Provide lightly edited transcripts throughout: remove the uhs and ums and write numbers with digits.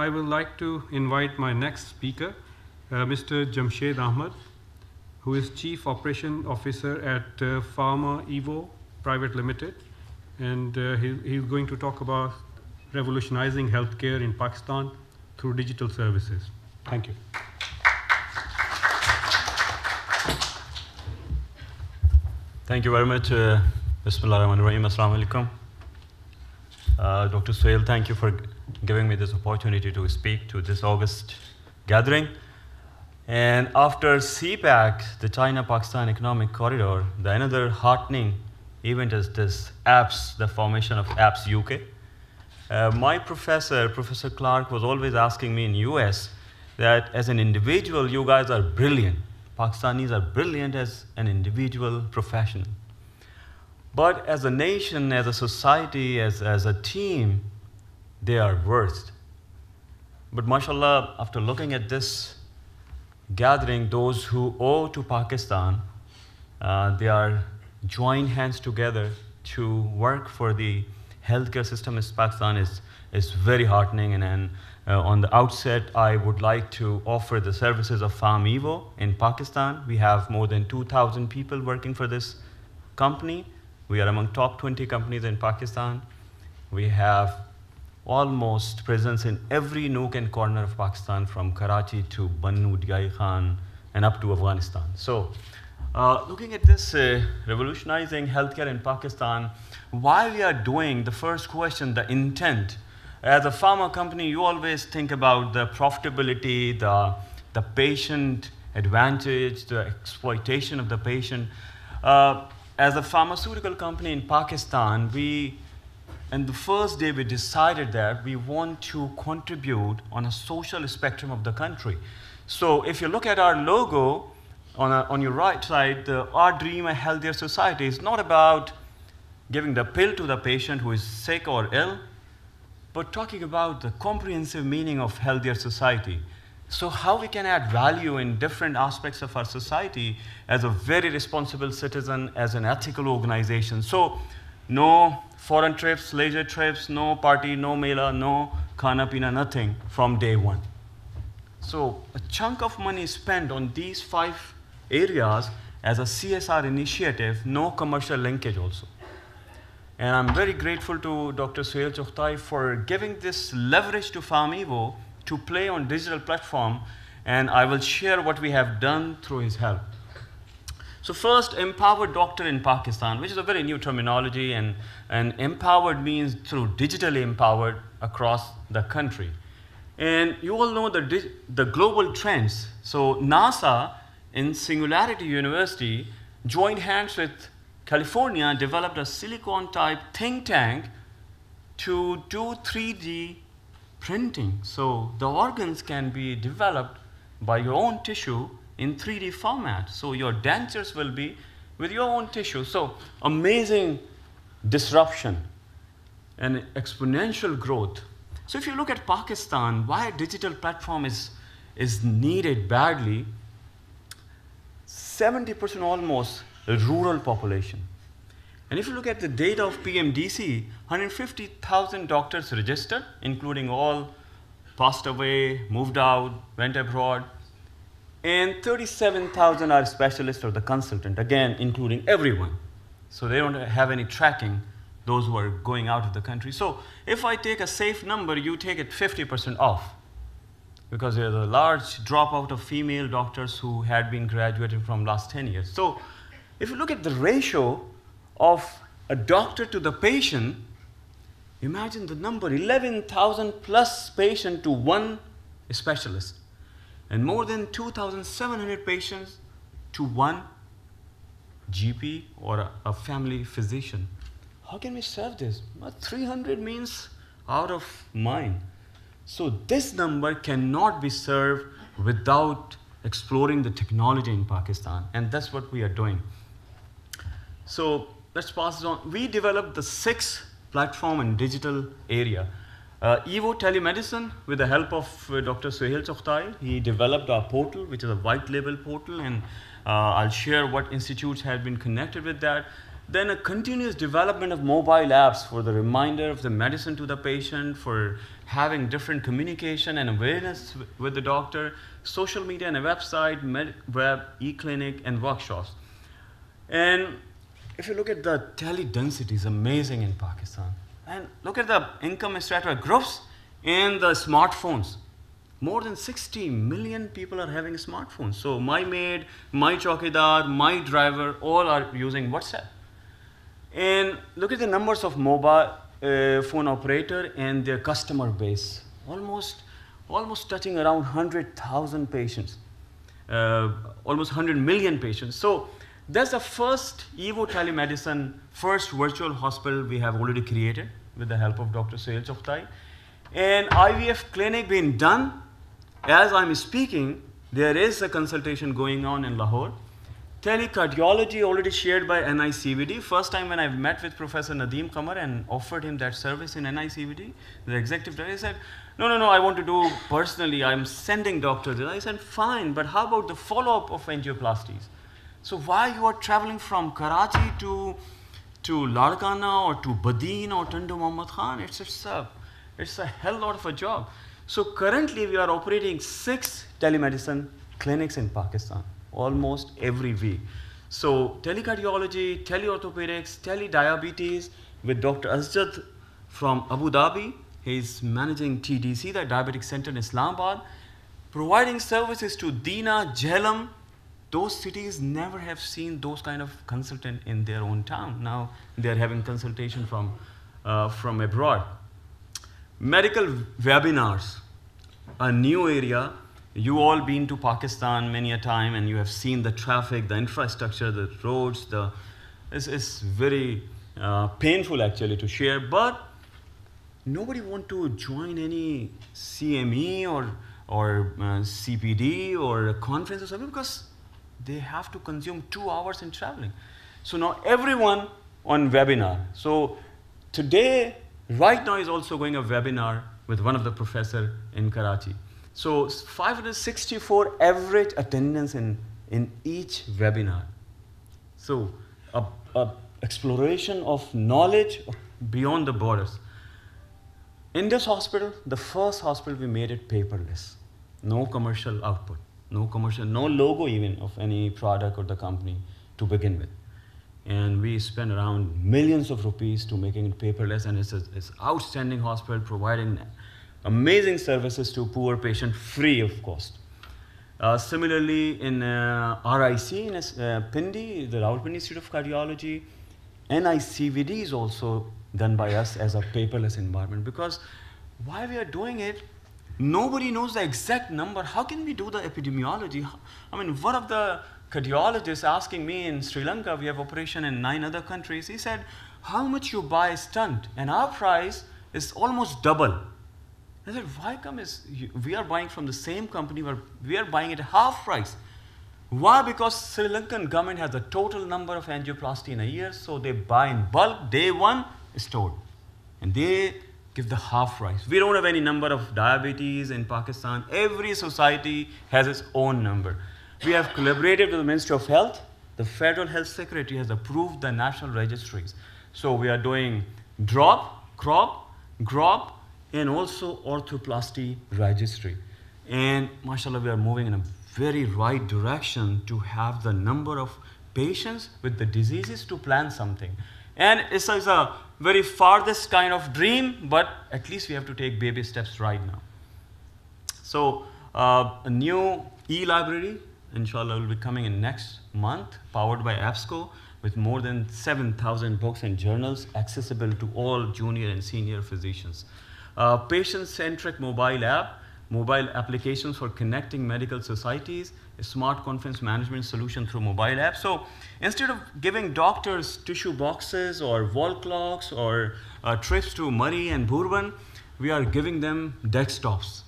I would like to invite my next speaker, Mr. Jamshed Ahmed, who is Chief Operation Officer at Pharma Evo Private Limited. And he's going to talk about revolutionizing healthcare in Pakistan through digital services. Thank you. Thank you very much. Bismillahirrahmanirrahim. Assalamu alaikum. Dr. Suhail, thank you for giving me this opportunity to speak to this August gathering. And after CPAC, the China-Pakistan Economic Corridor, the another heartening event is this apps, the formation of Apps UK. My professor, Professor Clark, was always asking me in US that as an individual, you guys are brilliant. Pakistanis are brilliant as an individual professional. But as a nation, as a society, as a team, they are worst. But mashallah, after looking at this gathering, those who owe to Pakistan, they are joined hands together to work for the healthcare system in Pakistan is very heartening. And on the outset, I would like to offer the services of Pharma Evo in Pakistan. We have more than 2,000 people working for this company. We are among top 20 companies in Pakistan. We have almost presence in every nook and corner of Pakistan, from Karachi to Bannu, Diai Khan, and up to Afghanistan. So, looking at this revolutionizing healthcare in Pakistan, why we are doing, the first question, the intent. As a pharma company, you always think about the profitability, the patient advantage, the exploitation of the patient. As a pharmaceutical company in Pakistan, and the first day we decided that we want to contribute on a social spectrum of the country. So if you look at our logo on your right side, our dream, a healthier society, is not about giving the pill to the patient who is sick or ill, but talking about the comprehensive meaning of healthier society. So how we can add value in different aspects of our society as a very responsible citizen, as an ethical organization. So no foreign trips, leisure trips, no party, no mela, no khana pina, nothing from day one. So a chunk of money spent on these 5 areas as a CSR initiative, no commercial linkage also. And I'm very grateful to Dr. Suhail Chokhtai for giving this leverage to Pharma Evo to play on digital platform, and I will share what we have done through his help. So first, empowered doctor in Pakistan, which is a very new terminology, and empowered means through digitally empowered across the country. And you all know the global trends. So NASA in Singularity University joined hands with California, developed a silicon-type think tank to do 3D printing. So the organs can be developed by your own tissue in 3D format. So your dentures will be with your own tissue. So amazing disruption and exponential growth. So if you look at Pakistan, why a digital platform is needed badly, 70% almost a rural population. And if you look at the data of PMDC, 150,000 doctors registered, including all passed away, moved out, went abroad, and 37,000 are specialists or the consultant, again, including everyone. So they don't have any tracking, those who are going out of the country. So if I take a safe number, you take it 50% off, because there's a large dropout of female doctors who had been graduating from last 10 years. So if you look at the ratio of a doctor to the patient, imagine the number, 11,000 plus patient to one specialist, and more than 2,700 patients to one GP or a family physician. How can we serve this? 300 means out of mind. So this number cannot be served without exploring the technology in Pakistan, and that's what we are doing. So let's pass it on. We developed the 6 platform and digital area. Evo Telemedicine, with the help of Dr. Suhail Chokhtai, he developed our portal, which is a white label portal, and I'll share what institutes have been connected with that. Then a continuous development of mobile apps for the reminder of the medicine to the patient, for having different communication and awareness with the doctor, social media and a website, web, e-clinic, and workshops. And if you look at the tele-density, it's amazing in Pakistan. And look at the income strata groups and the smartphones. More than 60 million people are having smartphones. So my maid, my chowkidar, my driver, all are using WhatsApp. And look at the numbers of mobile phone operator and their customer base. Almost touching around 100,000 patients. Almost 100 million patients. So that's the first Evo telemedicine, first virtual hospital we have already created with the help of Dr. Sohail Choftai. And IVF clinic being done. As I'm speaking, there is a consultation going on in Lahore. Telecardiology already shared by NICVD. First time when I met with Professor Nadeem Qamar and offered him that service in NICVD, the executive director said, no, I want to do personally. I'm sending doctors. I said, fine, but how about the follow-up of angioplasties? So why you are traveling from Karachi to Larkana or to Badin or Tundu Muhammad Khan? It's a hell lot of a job. So currently we are operating 6 telemedicine clinics in Pakistan, almost every week. So telecardiology, teleorthopedics, telediabetes with Dr. Asjad from Abu Dhabi. He's managing TDC, the Diabetic Center in Islamabad, providing services to Dina, Jhelum. Those cities never have seen those kind of consultant in their own town. Now they're having consultation from abroad. Medical webinars, a new area. You all been to Pakistan many a time and you have seen the traffic, the infrastructure, the roads. It's very painful actually to share, but nobody want to join any CME or CPD or a conference or something because they have to consume 2 hours in traveling. So now everyone on webinar. So today, right now is also going a webinar with one of the professor in Karachi. So 564 average attendance in each webinar. So a exploration of knowledge beyond the borders. In this hospital, the first hospital we made it paperless. No commercial output, no logo even of any product or the company to begin with. And we spent around millions of rupees to making it paperless, and it's outstanding hospital providing amazing services to poor patients free of cost. Similarly, in RIC, in Pindi, the Rawalpindi Institute of Cardiology, NICVD is also done by us as a paperless environment, because why we are doing it, nobody knows the exact number. How can we do the epidemiology? I mean, one of the cardiologists asking me in Sri Lanka, we have operation in 9 other countries, he said, how much you buy a stunt? And our price is almost double. I said, why come we are buying from the same company, but we are buying it at half price? Why? Because Sri Lankan government has a total number of angioplasty in a year, so they buy in bulk, day one, stored. And they give the half price. We don't have any number of diabetes in Pakistan. Every society has its own number. We have collaborated with the Ministry of Health. The Federal Health Secretary has approved the national registries. So we are doing drop, crop, grop, and also orthoplasty registry. And mashallah, we are moving in a very right direction to have the number of patients with the diseases to plan something. And it's a very farthest kind of dream, but at least we have to take baby steps right now. So a new e-library, inshallah, will be coming in next month, powered by APSCO, with more than 7,000 books and journals accessible to all junior and senior physicians. Patient-centric mobile app, mobile applications for connecting medical societies, a smart conference management solution through mobile app. So instead of giving doctors tissue boxes or wall clocks or trips to Murray and Bourbon, we are giving them desktops.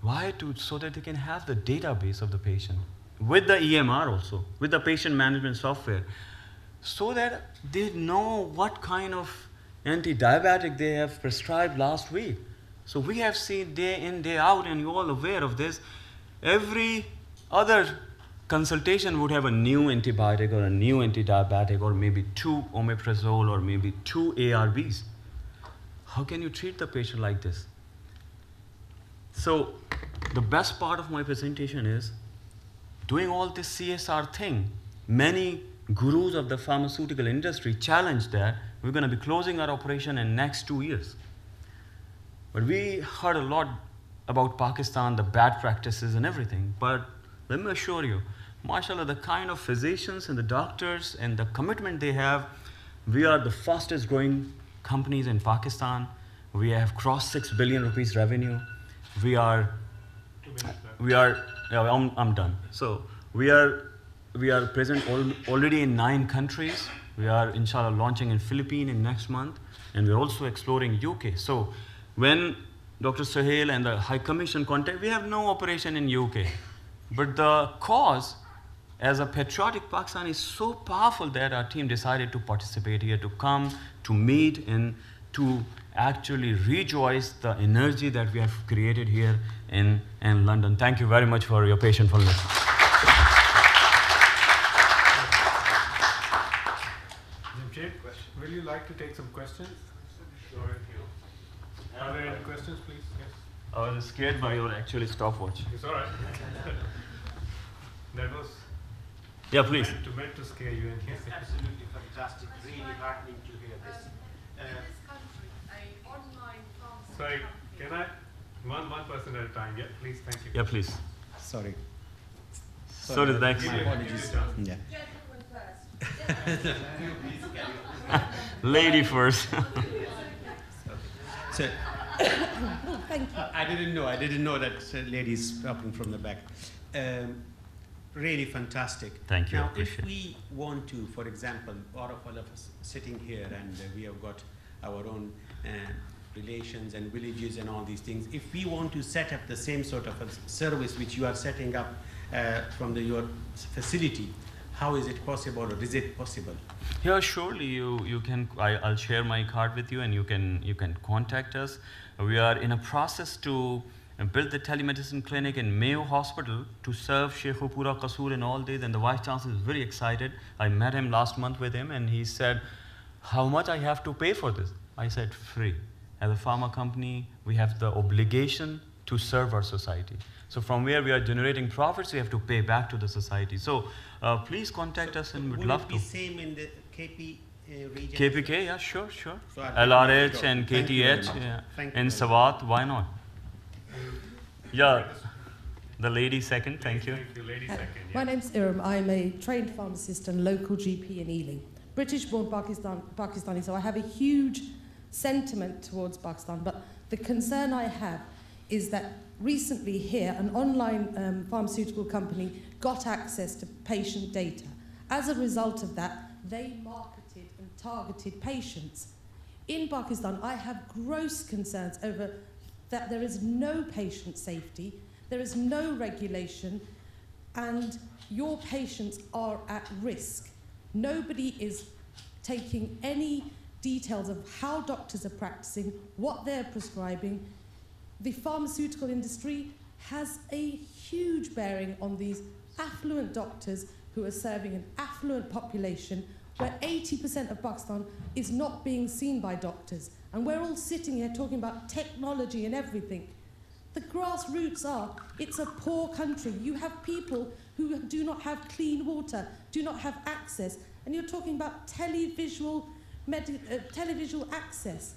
Why? So that they can have the database of the patient with the EMR also, with the patient management software, so that they know what kind of anti-diabetic they have prescribed last week. So we have seen day in, day out, and you're all aware of this. Every other consultation would have a new antibiotic or a new anti-diabetic or maybe 2 omeprazole or maybe 2 ARBs. How can you treat the patient like this? So the best part of my presentation is doing all this CSR thing. Many gurus of the pharmaceutical industry challenged that we're going to be closing our operation in next 2 years. But we heard a lot about Pakistan, the bad practices and everything. But let me assure you, mashallah, the kind of physicians and the doctors and the commitment they have, we are the fastest growing companies in Pakistan. We have crossed 6 billion rupees revenue. We are, yeah, I'm done. So we are present already in 9 countries. We are, inshallah, launching in Philippines in next month, and we're also exploring UK. So when Dr. Sohail and the High Commission contact, we have no operation in UK. But the cause, as a patriotic Pakistan, is so powerful that our team decided to participate here, to come, to meet, and to actually rejoice the energy that we have created here in London. Thank you very much for your patientfulness. Jamshed, will you like to take some questions? Sure. Are there any questions, please? Yes. I was scared by your actually stopwatch. It's all right. That was please. meant to scare you in here. It's absolutely fantastic. Really heartening to hear this. In this country, a online pharmacy Sorry, company. can I? One person at a time. Yeah, please. Thank you. Yeah, please. Sorry. Sorry, thanks. My apologies. Yeah. Gentlemen first. Lady first. So, Thank you. I didn't know that ladies popping from the back. Really fantastic. Thank you, I Now, appreciate if we want to, for example, all of us sitting here, and we have got our own relations and villages and all these things, if we want to set up the same sort of a service which you are setting up from your facility, how is it possible, or is it possible? Yeah, surely you can. I'll share my card with you, and you can contact us. We are in a process to build the telemedicine clinic in Mayo Hospital to serve Sheikhupura, Qasur, and all this. And the Vice Chancellor is very excited. I met him last month with him, and he said, "How much I have to pay for this?" I said, "Free." As a pharma company, we have the obligation to serve our society. So from where we are generating profits, we have to pay back to the society. So please contact us, and we'd love to. Would it be same in the KP region? KPK, yeah, sure. So LRH and Thank you very KTH, much. yeah. Thank you And very Sawat, why not? Yeah, the lady second, thank you. Thank you, lady second. My name's Iram. I'm a trained pharmacist and local GP in Ealing. British-born Pakistani, so I have a huge sentiment towards Pakistan. But the concern I have is that recently here, an online pharmaceutical company got access to patient data. As a result of that, they marketed and targeted patients. In Pakistan, I have gross concerns over that there is no patient safety, there is no regulation, and your patients are at risk. Nobody is taking any details of how doctors are practicing, what they're prescribing. The pharmaceutical industry has a huge bearing on these affluent doctors who are serving an affluent population where 80% of Pakistan is not being seen by doctors. And we're all sitting here talking about technology and everything. The grassroots are, it's a poor country. You have people who do not have clean water, do not have access, and you're talking about televisual access.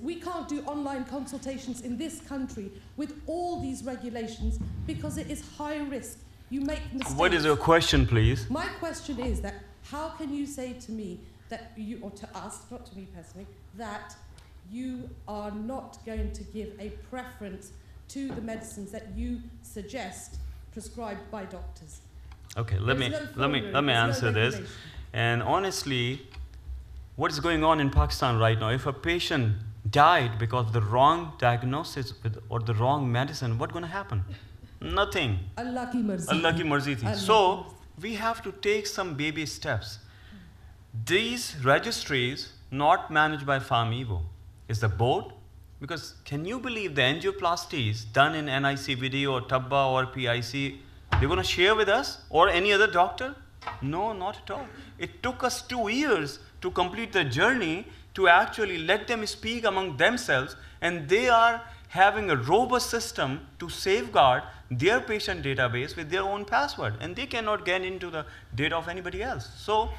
We can't do online consultations in this country with all these regulations because it is high risk. You make mistakes. What is your question, please? My question is that how can you say to me that you, or to us, not to me personally, that you are not going to give a preference to the medicines that you suggest prescribed by doctors? Okay, let me answer this. And honestly, what is going on in Pakistan right now? If a patient died because of the wrong diagnosis or the wrong medicine, what's going to happen? Nothing. Allah ki marzi. Allah ki marzi thi. So we have to take some baby steps. These registries not managed by PharmEvo. Is the board? Because can you believe the angioplasties done in NICVD or TABBA or PIC They're going to share with us or any other doctor? No, not at all. It took us 2 years to complete the journey to actually let them speak among themselves, and they are having a robust system to safeguard their patient database with their own password, and they cannot get into the data of anybody else. So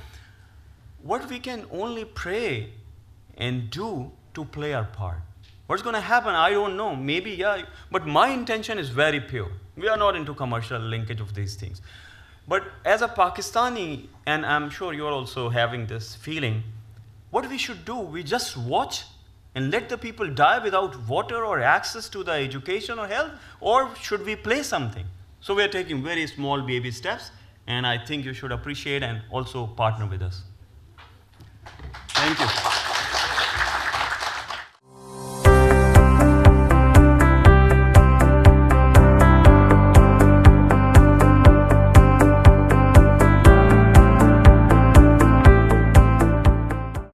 what we can only pray and do to play our part. What's going to happen, I don't know. Maybe, yeah, but my intention is very pure. We are not into commercial linkage of these things. But as a Pakistani, and I'm sure you're also having this feeling, what we should do, we just watch and let the people die without water or access to the education or health, or should we play something? So we are taking very small baby steps, and I think you should appreciate and also partner with us. Thank you.